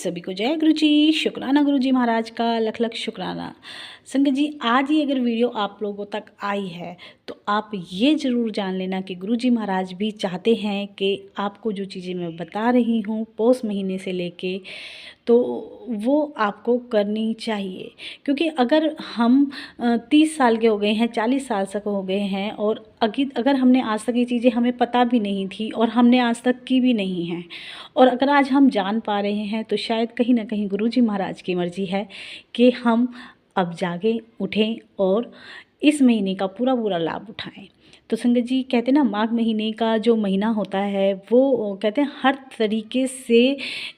सभी को जय गुरु जी। शुक्राना गुरु जी महाराज का लख लख शुक्राना। संगत जी, आज ही अगर वीडियो आप लोगों तक आई है तो आप ये ज़रूर जान लेना कि गुरु जी महाराज भी चाहते हैं कि आपको जो चीज़ें मैं बता रही हूँ पौष महीने से लेके तो वो आपको करनी चाहिए। क्योंकि अगर हम 30 साल के हो गए हैं, 40 साल तक हो गए हैं और अगर हमने आज तक ये चीज़ें हमें पता भी नहीं थी और हमने आज तक की भी नहीं हैं और अगर आज हम जान पा रहे हैं तो शायद कहीं ना कहीं गुरु जी महाराज की मर्ज़ी है कि हम अब जागे उठें और इस महीने का पूरा पूरा लाभ उठाएं। तो संगत जी, कहते हैं ना, माघ महीने का जो महीना होता है वो कहते हैं हर तरीके से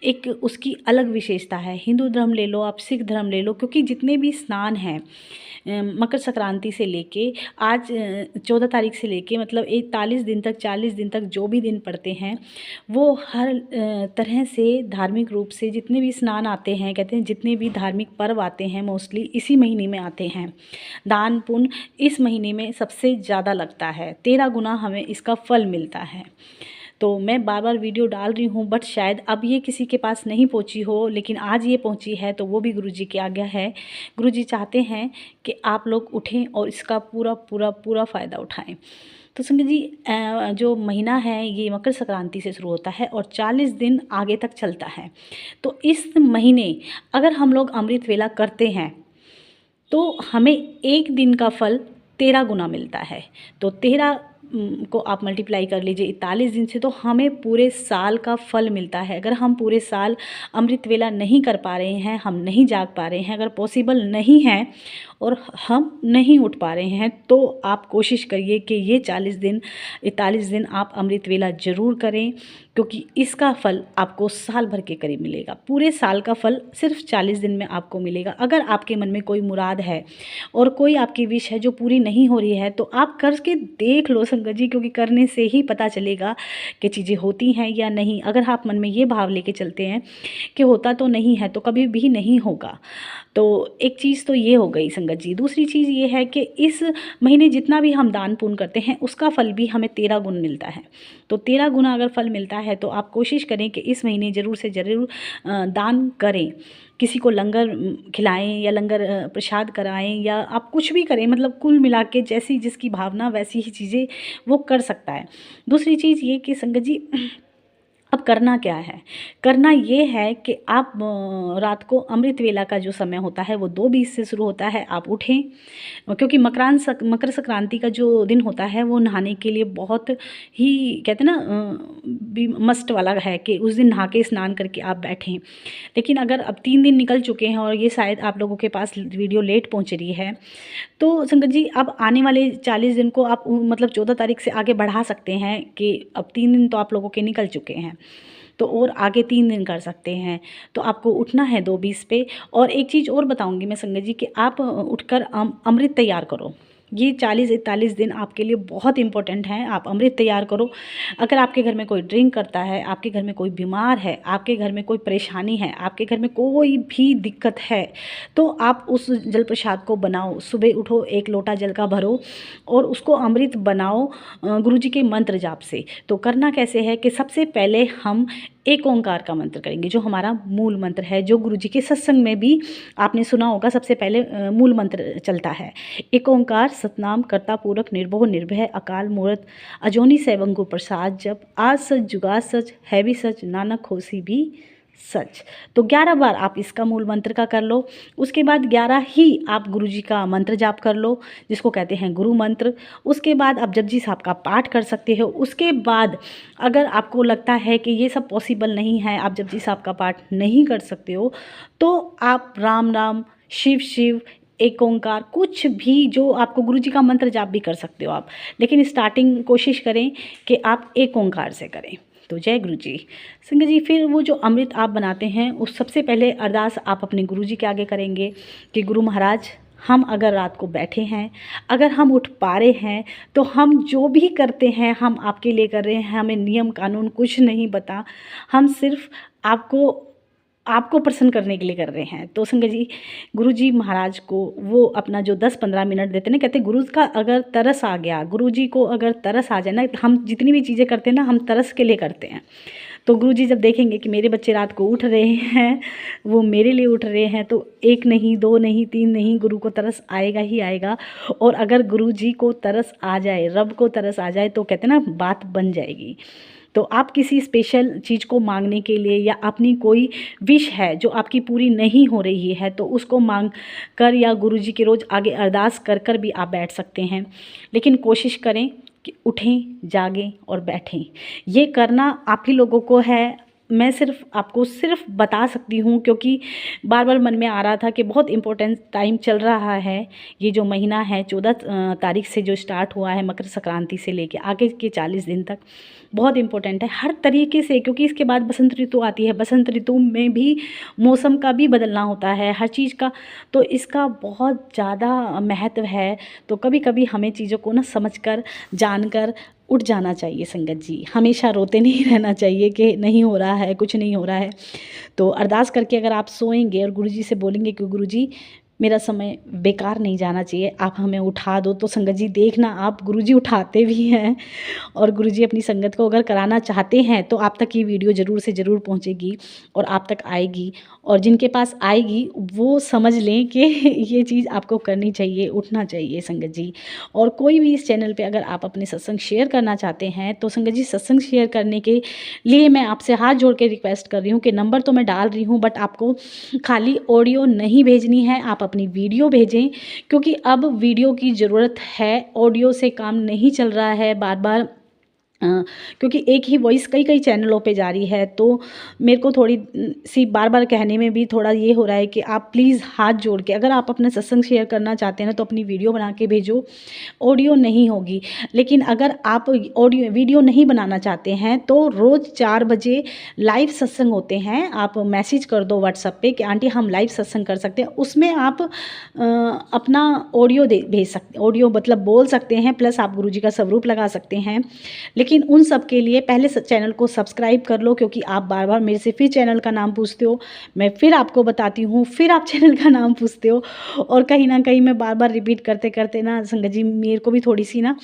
एक उसकी अलग विशेषता है। हिंदू धर्म ले लो, आप सिख धर्म ले लो, क्योंकि जितने भी स्नान हैं मकर संक्रांति से लेके आज 14 तारीख से लेके मतलब 41 दिन तक 40 दिन तक जो भी दिन पड़ते हैं वो हर तरह से धार्मिक रूप से जितने भी स्नान आते हैं, कहते हैं जितने भी धार्मिक पर्व आते हैं मोस्टली इसी महीने में आते हैं। दान पुण्य इस महीने में सबसे ज़्यादा लगता है, 13 गुना हमें इसका फल मिलता है। तो मैं बार बार वीडियो डाल रही हूँ बट शायद अब ये किसी के पास नहीं पहुँची हो, लेकिन आज ये पहुँची है तो वो भी गुरुजी की आज्ञा है। गुरुजी चाहते हैं कि आप लोग उठें और इसका पूरा पूरा पूरा फ़ायदा उठाएं। तो संगत जी, जो महीना है ये मकर संक्रांति से शुरू होता है और 40 दिन आगे तक चलता है। तो इस महीने अगर हम लोग अमृत वेला करते हैं तो हमें एक दिन का फल 13 गुना मिलता है। तो 13 को आप मल्टीप्लाई कर लीजिए 41 दिन से, तो हमें पूरे साल का फल मिलता है। अगर हम पूरे साल अमृत वेला नहीं कर पा रहे हैं, हम नहीं जाग पा रहे हैं, अगर पॉसिबल नहीं है और हम नहीं उठ पा रहे हैं तो आप कोशिश करिए कि ये 41 दिन आप अमृत वेला ज़रूर करें, क्योंकि इसका फल आपको साल भर के करीब मिलेगा। पूरे साल का फल सिर्फ 40 दिन में आपको मिलेगा। अगर आपके मन में कोई मुराद है और कोई आपकी विश है जो पूरी नहीं हो रही है तो आप करके देख लो संगत जी, क्योंकि करने से ही पता चलेगा कि चीज़ें होती हैं या नहीं। अगर आप मन में ये भाव लेके चलते हैं कि होता तो नहीं है तो कभी भी नहीं होगा। तो एक चीज़ तो ये हो गई संगत जी। दूसरी चीज़ ये है कि इस महीने जितना भी हम दान पुण्य करते हैं उसका फल भी हमें 13 गुण मिलता है। तो 13 गुना अगर फल मिलता है तो आप कोशिश करें कि इस महीने ज़रूर से ज़रूर दान करें। किसी को लंगर खिलाएं या लंगर प्रसाद कराएं या आप कुछ भी करें, मतलब कुल मिला के जैसी जिसकी भावना वैसी ही चीज़ें वो कर सकता है। दूसरी चीज़ ये कि संगत जी, अब करना क्या है? करना ये है कि आप रात को अमृत वेला का जो समय होता है वो 2:20 से शुरू होता है, आप उठें, क्योंकि मकर संक्रांति का जो दिन होता है वो नहाने के लिए बहुत ही कहते हैं ना मस्ट वाला है कि उस दिन नहा के स्नान करके आप बैठें। लेकिन अगर अब 3 दिन निकल चुके हैं और ये शायद आप लोगों के पास वीडियो लेट पहुँच रही है तो संगत जी अब आने वाले 40 दिन को आप मतलब 14 तारीख से आगे बढ़ा सकते हैं कि अब 3 दिन तो आप लोगों के निकल चुके हैं तो और आगे 3 दिन कर सकते हैं। तो आपको उठना है 2:20 पे। और एक चीज़ और बताऊंगी मैं संगत जी कि आप उठकर अमृत तैयार करो। ये 40-41 दिन आपके लिए बहुत इंपॉर्टेंट हैं। आप अमृत तैयार करो। अगर आपके घर में कोई ड्रिंक करता है, आपके घर में कोई बीमार है, आपके घर में कोई परेशानी है, आपके घर में कोई भी दिक्कत है तो आप उस जल प्रसाद को बनाओ। सुबह उठो, 1 लोटा जल का भरो और उसको अमृत बनाओ गुरुजी के मंत्र जाप से। तो करना कैसे है कि सबसे पहले हम एक ओंकार का मंत्र करेंगे जो हमारा मूल मंत्र है, जो गुरुजी के सत्संग में भी आपने सुना होगा। सबसे पहले मूल मंत्र चलता है, एक ओंकार सतनाम कर्ता पूरक निर्भो निर्भय अकाल मूर्त अजोनी सैवंगु प्रसाद जप आज सच जुगा सच है भी सच नानक होसी भी सच। तो 11 बार आप इसका मूल मंत्र का कर लो। उसके बाद 11 ही आप गुरुजी का मंत्र जाप कर लो जिसको कहते हैं गुरु मंत्र। उसके बाद आप जपजी साहब का पाठ कर सकते हो। उसके बाद अगर आपको लगता है कि ये सब पॉसिबल नहीं है, आप जपजी साहब का पाठ नहीं कर सकते हो, तो आप राम राम शिव शिव एक ओंकार कुछ भी जो आपको गुरुजी का मंत्र जाप भी कर सकते हो आप, लेकिन स्टार्टिंग कोशिश करें कि आप एक ओंकार से करें। तो जय गुरु जी। संगत जी, फिर वो जो अमृत आप बनाते हैं उस सबसे पहले अरदास आप अपने गुरुजी के आगे करेंगे कि गुरु महाराज, हम अगर रात को बैठे हैं, अगर हम उठ पा रहे हैं तो हम जो भी करते हैं हम आपके लिए कर रहे हैं। हमें नियम कानून कुछ नहीं पता, हम सिर्फ आपको प्रसन्न करने के लिए कर रहे हैं। तो संगत जी, गुरु जी महाराज को वो अपना जो 10-15 मिनट देते ना, कहते गुरु का अगर तरस आ गया, गुरु जी को अगर तरस आ जाए ना, हम जितनी भी चीज़ें करते हैं ना हम तरस के लिए करते हैं। तो गुरुजी जब देखेंगे कि मेरे बच्चे रात को उठ रहे हैं, वो मेरे लिए उठ रहे हैं, तो 1 नहीं 2 नहीं 3 नहीं, गुरु को तरस आएगा ही आएगा। और अगर गुरुजी को तरस आ जाए, रब को तरस आ जाए, तो कहते हैं ना बात बन जाएगी। तो आप किसी स्पेशल चीज़ को मांगने के लिए या अपनी कोई विश है जो आपकी पूरी नहीं हो रही है, तो उसको मांग कर या गुरुजी के रोज़ आगे अरदास कर कर भी आप बैठ सकते हैं। लेकिन कोशिश करें कि उठें, जागें और बैठें। ये करना आप ही लोगों को है। मैं आपको सिर्फ बता सकती हूँ, क्योंकि बार बार मन में आ रहा था कि बहुत इम्पोर्टेंट टाइम चल रहा है। ये जो महीना है 14 तारीख से जो स्टार्ट हुआ है, मकर संक्रांति से लेके आगे के 40 दिन तक बहुत इम्पोर्टेंट है हर तरीके से, क्योंकि इसके बाद बसंत ऋतु आती है। बसंत ऋतु में भी मौसम का भी बदलना होता है, हर चीज़ का, तो इसका बहुत ज़्यादा महत्व है। तो कभी कभी हमें चीज़ों को ना समझकर, जानकर उठ जाना चाहिए संगत जी। हमेशा रोते नहीं रहना चाहिए कि नहीं हो रहा है, कुछ नहीं हो रहा है। तो अरदास करके अगर आप सोएंगे और गुरुजी से बोलेंगे कि गुरुजी मेरा समय बेकार नहीं जाना चाहिए, आप हमें उठा दो, तो संगत जी देखना आप गुरुजी उठाते भी हैं। और गुरुजी अपनी संगत को अगर कराना चाहते हैं तो आप तक ये वीडियो ज़रूर से ज़रूर पहुंचेगी और आप तक आएगी। और जिनके पास आएगी वो समझ लें कि ये चीज़ आपको करनी चाहिए, उठना चाहिए संगत जी। और कोई भी इस चैनल पे अगर आप अपने सत्संग शेयर करना चाहते हैं तो संगत जी सत्संग शेयर करने के लिए मैं आपसे हाथ जोड़ के रिक्वेस्ट कर रही हूँ कि नंबर तो मैं डाल रही हूँ, बट आपको खाली ऑडियो नहीं भेजनी है, आप अपनी वीडियो भेजें। क्योंकि अब वीडियो की ज़रूरत है, ऑडियो से काम नहीं चल रहा है बार बार। क्योंकि एक ही वॉइस कई कई चैनलों पे जा रही है, तो मेरे को थोड़ी सी बार बार कहने में भी थोड़ा ये हो रहा है कि आप प्लीज़ हाथ जोड़ के अगर आप अपना सत्संग शेयर करना चाहते हैं ना तो अपनी वीडियो बना के भेजो, ऑडियो नहीं होगी। लेकिन अगर आप ऑडियो वीडियो नहीं बनाना चाहते हैं तो रोज़ 4 बजे लाइव सत्संग होते हैं, आप मैसेज कर दो व्हाट्सएप पे कि आंटी हम लाइव सत्संग कर सकते हैं। उसमें आप अपना ऑडियो भेज सकते, ऑडियो मतलब बोल सकते हैं, प्लस आप गुरुजी का स्वरूप लगा सकते हैं। लेकिन उन सब के लिए पहले चैनल को सब्सक्राइब कर लो, क्योंकि आप बार बार मेरे से फिर चैनल का नाम पूछते हो, मैं फिर आपको बताती हूँ, फिर आप चैनल का नाम पूछते हो, और कहीं ना कहीं मैं बार बार रिपीट करते करते ना संगत जी मेरे को भी थोड़ी सी ना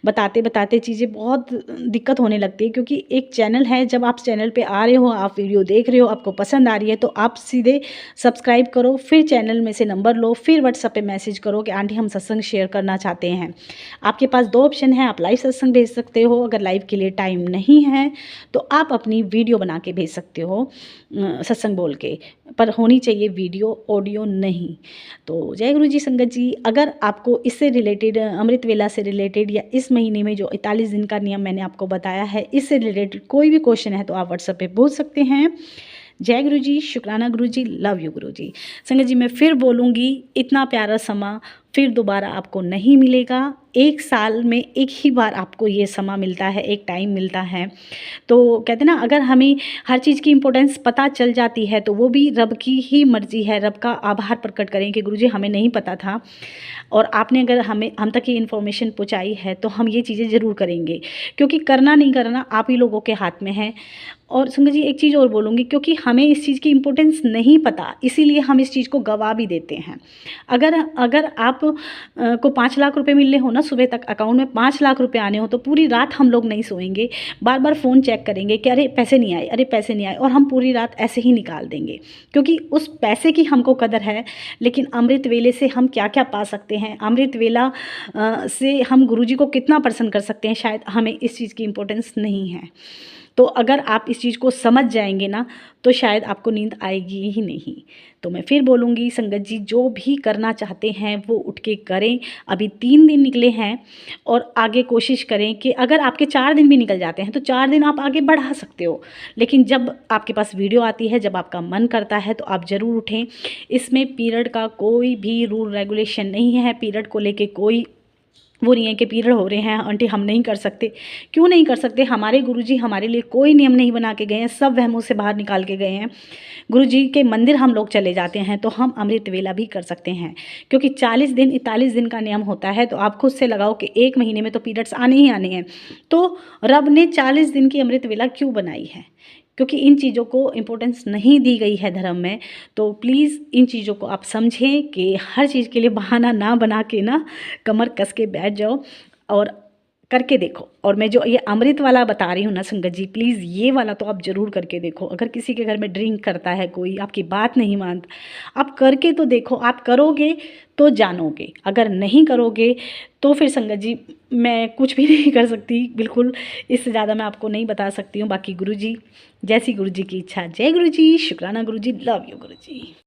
बताते बताते चीज़ें बहुत दिक्कत होने लगती है। क्योंकि एक चैनल है, जब आप चैनल पे आ रहे हो, आप वीडियो देख रहे हो, आपको पसंद आ रही है, तो आप सीधे सब्सक्राइब करो, फिर चैनल में से नंबर लो, फिर व्हाट्सएप पे मैसेज करो कि आंटी हम सत्संग शेयर करना चाहते हैं। आपके पास 2 ऑप्शन है, आप लाइव सत्संग भेज सकते हो, अगर लाइव के लिए टाइम नहीं है तो आप अपनी वीडियो बना के भेज सकते हो सत्संग बोल के, पर होनी चाहिए वीडियो, ऑडियो नहीं। तो जय गुरु जी संगत जी, अगर आपको इससे रिलेटेड, अमृत वेला से रिलेटेड, या इस महीने में जो 41 दिन का नियम मैंने आपको बताया है, इससे रिलेटेड कोई भी क्वेश्चन है तो आप व्हाट्सएप पे पूछ सकते हैं। जय गुरु जी, शुक्राना गुरु जी, लव यू गुरु जी। संगत जी मैं फिर बोलूँगी, इतना प्यारा समा फिर दोबारा आपको नहीं मिलेगा। 1 साल में एक ही बार आपको ये समा मिलता है, एक टाइम मिलता है। तो कहते ना, अगर हमें हर चीज़ की इम्पोर्टेंस पता चल जाती है तो वो भी रब की ही मर्ज़ी है। रब का आभार प्रकट करें कि गुरुजी हमें नहीं पता था और आपने अगर हम तक ये इन्फॉर्मेशन पहुँचाई है तो हम ये चीज़ें ज़रूर करेंगे, क्योंकि करना नहीं करना आप ही लोगों के हाथ में है। और संगत जी एक चीज़ और बोलूँगी, क्योंकि हमें इस चीज़ की इम्पोर्टेंस नहीं पता, इसीलिए हम इस चीज़ को गवा भी देते हैं। अगर आप को 5 लाख रुपए मिलने हो ना, सुबह तक अकाउंट में 5 लाख रुपए आने हो, तो पूरी रात हम लोग नहीं सोएंगे, बार बार फ़ोन चेक करेंगे कि अरे पैसे नहीं आए, अरे पैसे नहीं आए, और हम पूरी रात ऐसे ही निकाल देंगे, क्योंकि उस पैसे की हमको कदर है। लेकिन अमृत वेले से हम क्या क्या पा सकते हैं, अमृत वेला से हम गुरुजी को कितना प्रसन्न कर सकते हैं, शायद हमें इस चीज़ की इम्पोर्टेंस नहीं है। तो अगर आप इस चीज़ को समझ जाएंगे ना तो शायद आपको नींद आएगी ही नहीं। तो मैं फिर बोलूँगी संगत जी, जो भी करना चाहते हैं वो उठ के करें। अभी 3 दिन निकले हैं और आगे कोशिश करें कि अगर आपके 4 दिन भी निकल जाते हैं तो 4 दिन आप आगे बढ़ा सकते हो। लेकिन जब आपके पास वीडियो आती है, जब आपका मन करता है तो आप ज़रूर उठें। इसमें पीरियड का कोई भी रूल रेगुलेशन नहीं है, पीरियड को लेके कोई वो नहीं है कि पीरियड हो रहे हैं आंटी हम नहीं कर सकते। क्यों नहीं कर सकते? हमारे गुरुजी हमारे लिए कोई नियम नहीं बना के गए हैं, सब वहमों से बाहर निकाल के गए हैं। गुरुजी के मंदिर हम लोग चले जाते हैं तो हम अमृत वेला भी कर सकते हैं, क्योंकि 40 दिन 41 दिन का नियम होता है। तो आप खुद से लगाओ कि 1 महीने में तो पीरियड्स आने ही आने हैं, तो रब ने 40 दिन की अमृत वेला क्यों बनाई है? क्योंकि इन चीज़ों को इम्पोर्टेंस नहीं दी गई है धर्म में। तो प्लीज़ इन चीज़ों को आप समझें कि हर चीज़ के लिए बहाना ना बना के ना कमर कस के बैठ जाओ और करके देखो। और मैं जो ये अमृत वाला बता रही हूँ ना संगत जी, प्लीज़ ये वाला तो आप ज़रूर करके देखो। अगर किसी के घर में ड्रिंक करता है कोई, आपकी बात नहीं मानता, आप करके तो देखो। आप करोगे तो जानोगे, अगर नहीं करोगे तो फिर संगत जी मैं कुछ भी नहीं कर सकती, बिल्कुल इससे ज़्यादा मैं आपको नहीं बता सकती हूँ। बाकी गुरुजी, जैसी गुरुजी की इच्छा। जय गुरुजी, शुक्राना गुरुजी, लव यू गुरुजी।